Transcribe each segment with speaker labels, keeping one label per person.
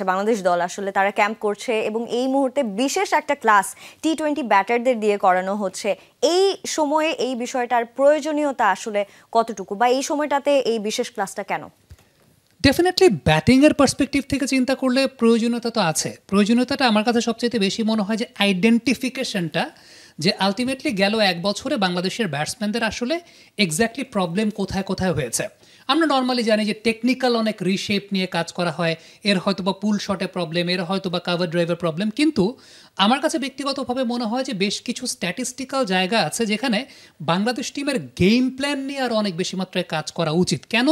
Speaker 1: যাচ্ছে বাংলাদেশ দল, আসলে তারা ক্যাম্প করছে এবং এই মুহূর্তে বিশেষ একটা ক্লাস টি-20 ব্যাটারদের দিয়ে করানো হচ্ছে। এই সময়ে এই বিষয়টার প্রয়োজনীয়তা আসলে কতটুকু, বা এই সময়টাতে এই বিশেষ ক্লাসটা কেন?
Speaker 2: ডেফিনেটলি ব্যাটিংয়ের পার্সপেক্টিভ থেকে চিন্তা করলে প্রয়োজনীয়তা তো আছে। প্রয়োজনীয়তাটা আমার কাছে সবচেয়ে বেশি মনে হয় যে আইডেন্টিফিকেশনটা, যে আলটিমেটলি গেল এক বছরে বাংলাদেশের ব্যাটসম্যানদের আসলে এক্স্যাক্টলি প্রবলেম কোথায় কোথায় হয়েছে। আমরা নর্মালি জানি যে টেকনিক্যাল অনেক রিশেপ নিয়ে কাজ করা হয়, এর হয়তো বা পুল শটে প্রবলেম, এর হয়তো বা কাভার ড্রাইভের প্রবলেম, কিন্তু আমার কাছে ব্যক্তিগতভাবে মনে হয় যে বেশ কিছু স্ট্যাটিস্টিক্যাল জায়গা আছে যেখানে বাংলাদেশ টিমের গেম প্ল্যান নিয়ে আরও অনেক বেশি মাত্রায় কাজ করা উচিত। কেন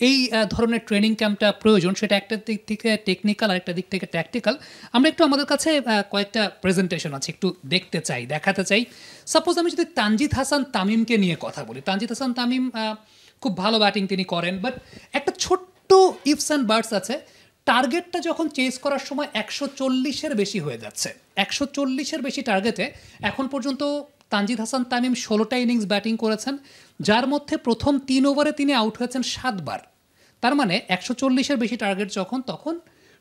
Speaker 2: এই ধরনের ট্রেনিং ক্যাম্পটা প্রয়োজন, সেটা একটা দিক থেকে টেকনিক্যাল আর একটা দিক থেকে ট্যাকটিক্যাল। আমরা একটু আমাদের কাছে কয়েকটা প্রেজেন্টেশন আছে, একটু দেখতে চাই, দেখাতে চাই। সাপোজ আমি যদি তানজিদ হাসান তামিমকে নিয়ে কথা বলি, তানজিদ হাসান তামিম খুব ভালো ব্যাটিং তিনি করেন, বাট একটা ছোট্ট ইফস অ্যান্ড বার্ডস আছে। টার্গেটটা যখন চেজ করার সময় 140-এর বেশি হয়ে যাচ্ছে, 140-এর বেশি টার্গেটে এখন পর্যন্ত তানজিদ হাসান তামিম 16টা ইনিংস ব্যাটিং করেছেন, যার মধ্যে প্রথম 3 ওভারে তিনি আউট হয়েছেন 7 বার। তার মানে 140-এর বেশি টার্গেট যখন, তখন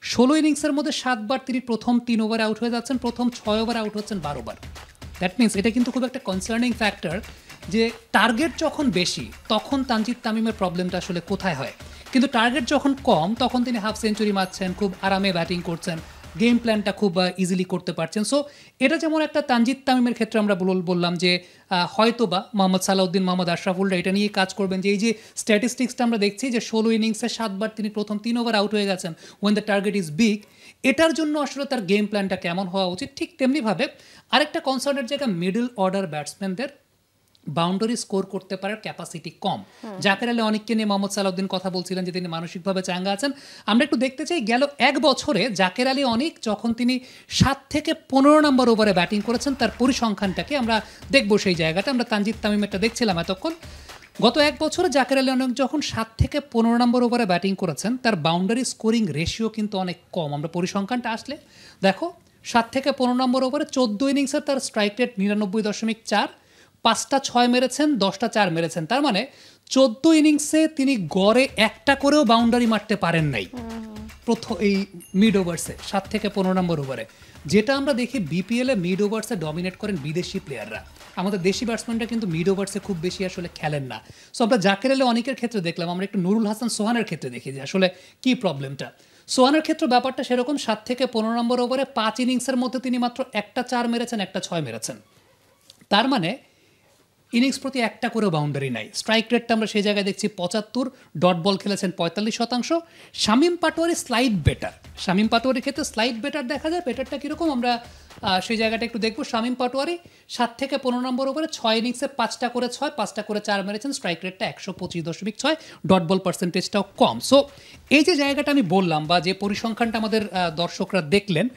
Speaker 2: 16 ইনিংসের মধ্যে 7 বার তিনি প্রথম 3 ওভারে আউট হয়ে যাচ্ছেন, প্রথম 6 ওভারে আউট হচ্ছেন 12 বার। দ্যাট মিনস এটা কিন্তু খুব একটা কনসার্নিং ফ্যাক্টর যে টার্গেট যখন বেশি তখন তানজিদ তামিমের প্রবলেমটা আসলে কোথায় হয়। কিন্তু টার্গেট যখন কম তখন তিনি হাফ সেঞ্চুরি মারছেন, খুব আরামে ব্যাটিং করছেন, গেম প্ল্যানটা খুব ইজিলি করতে পারছেন। সো এটা যেমন একটা তানজিদ তামিমের ক্ষেত্রে আমরা বললাম যে হয়তোবা মোহাম্মদ সালাউদ্দিন, মোহাম্মদ আশরাফুলরা এটা নিয়ে কাজ করবেন যে এই যে স্ট্যাটিস্টিক্সটা আমরা দেখছি যে 16 ইনিংসে 7 বার তিনি প্রথম 3 ওভার আউট হয়ে গেছেন, when the target is big, এটার জন্য আসলে তার গেম প্ল্যানটা কেমন হওয়া উচিত। ঠিক তেমনিভাবে আরেকটা কনসার্নের জায়গা মিডল অর্ডার ব্যাটসম্যানদের বাউন্ডারি স্কোর করতে পারার ক্যাপাসিটি কম। জাকের আলী অনেককে নিয়ে মোহাম্মদ সালাউদ্দিন কথা বলছিলেন যে তিনি মানসিকভাবে চাঙ্গা আছেন। আমরা একটু দেখতে চাই গেল এক বছরে জাকের আলী অনেক যখন তিনি 7 থেকে 15 নম্বর ওভারে ব্যাটিং করেছেন তার পরিসংখ্যানটাকে আমরা দেখবো। সেই জায়গাটা আমরা তানজিদ তামিমেরটা দেখছিলাম এতক্ষণ। গত এক বছরে জাকের আলী অনেক যখন 7 থেকে 15 নম্বর ওভারে ব্যাটিং করেছেন তার বাউন্ডারি স্কোরিং রেশিও কিন্তু অনেক কম। আমরা পরিসংখ্যানটা আসলে দেখো, 7 থেকে 15 নম্বর ওভারে 14 ইনিংসের তার স্ট্রাইক রেট 99.4, 5টা 6 মেরেছেন, 10টা 4 মেরেছেন। তার মানে 14 ইনিংসে তিনি গড়ে একটা করেও বাউন্ডারি মারতে পারেন নাই প্রথম এই মিড ওভার্সে, 7 থেকে 15 নম্বর ওভারে। যেটা আমরা দেখি বিপিএলে মিড ওভার্সে ডমিনেট করেন বিদেশি প্লেয়াররা, আমাদের দেশি ব্যাটসম্যানরা কিন্তু মিড ওভার্সে খুব বেশি আসলে খেলেন না। সো আমরা জাকের আলী অনেকের ক্ষেত্রে দেখলাম, আমরা একটু নুরুল হাসান সোহানের ক্ষেত্রে দেখি যে আসলে কি প্রবলেমটা। সোহানের ক্ষেত্রে ব্যাপারটা সেরকম, 7 থেকে 15 নম্বর ওভারে 5 ইনিংসের মধ্যে তিনি মাত্র একটা 4 মেরেছেন, একটা 6 মেরেছেন। তার মানে ইনিংস প্রতি একটা করেও বাউন্ডারি নাই। স্ট্রাইক রেটটা আমরা সেই জায়গায় দেখছি 75, ডট বল খেলেছেন 45%। শামীম পাটোয়ারি স্লাইড বেটার, শামীম পাটোয়ারির ক্ষেত্রে স্লাইড বেটার দেখা যায়। বেটারটা কীরকম আমরা সেই জায়গাটা একটু দেখবো। শামীম পাটোয়ারি 7 থেকে 15 নম্বর ওভারে 6 ইনিংসে 5টা করে 6, 5টা করে 4 মেরেছেন, স্ট্রাইক রেটটা 125.6, ডট বল পার্সেন্টেজটাও কম। সো এই যে জায়গাটা আমি বললাম বা যে পরিসংখ্যানটা আমাদের দর্শকরা দেখলেন,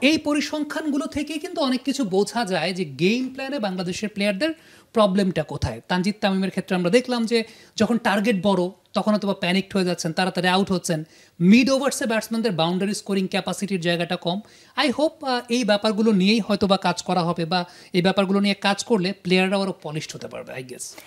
Speaker 2: এই পরিসংখ্যানগুলো থেকেই কিন্তু অনেক কিছু বোঝা যায় যে গেম প্ল্যানে বাংলাদেশের প্লেয়ারদের প্রবলেমটা কোথায়। তানজিদ তামিমের ক্ষেত্রে আমরা দেখলাম যে যখন টার্গেট বড় তখন হয়তো বা প্যানিকড হয়ে যাচ্ছেন, তাড়াতাড়ি আউট হচ্ছেন। মিড ওভার্সে ব্যাটসম্যানদের বাউন্ডারি স্কোরিং ক্যাপাসিটির জায়গাটা কম। আই হোপ এই ব্যাপারগুলো নিয়েই হয়তো বা কাজ করা হবে, বা এই ব্যাপারগুলো নিয়ে কাজ করলে প্লেয়াররাও আরও পলিশড হতে পারবে, আই গেস।